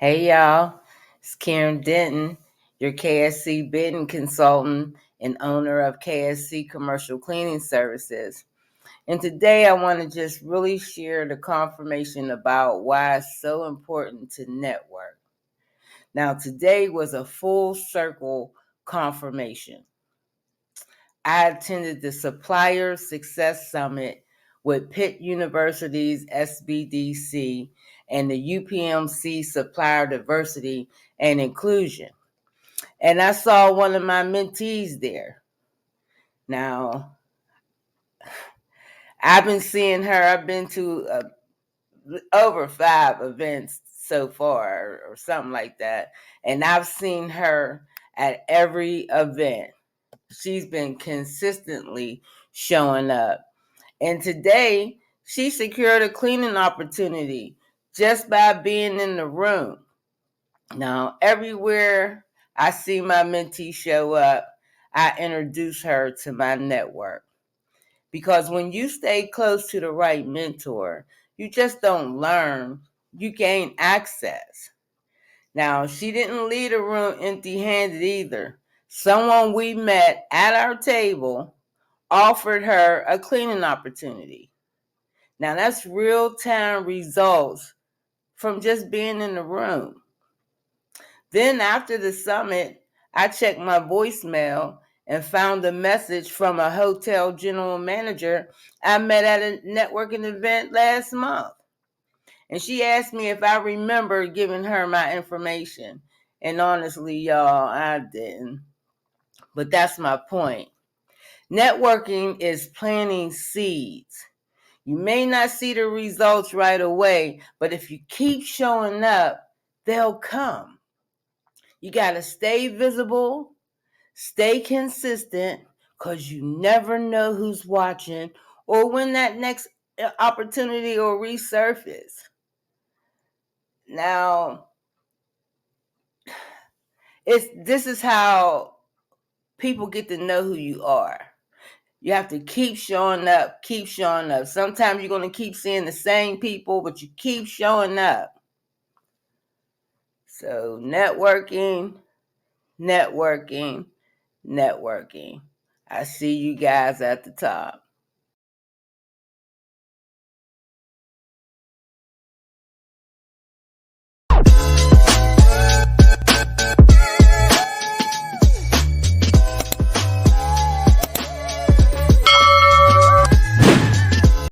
Hey y'all, it's Karen Denton, your KSC bidding consultant and owner of KSC Commercial Cleaning Services. And today I want to just really share the confirmation about why it's so important to network. Now, today was a full circle confirmation. I attended the Supplier Success Summit with Pitt University's SBDC and the UPMC Supplier Diversity and Inclusion. And I saw one of my mentees there. Now, I've been seeing her. I've been to over 5 events so far or something like that. And I've seen her at every event. She's been consistently showing up. And today, she secured a cleaning opportunity just by being in the room. Now, everywhere I see my mentee show up, I introduce her to my network. Because when you stay close to the right mentor, you just don't learn, you gain access. Now, she didn't leave the room empty-handed either. Someone we met at our table offered her a cleaning opportunity. Now, that's real-time results from just being in the room. Then after the summit, I checked my voicemail and found a message from a hotel general manager I met at a networking event last month. And she asked me if I remember giving her my information. And honestly, y'all, I didn't. But that's my point. Networking is planting seeds. You may not see the results right away, but if you keep showing up, they'll come. You got to stay visible, stay consistent, because you never know who's watching or when that next opportunity will resurface. Now, this is how people get to know who you are. You have to keep showing up, keep showing up. Sometimes you're going to keep seeing the same people, but you keep showing up. So networking. I see you guys at the top.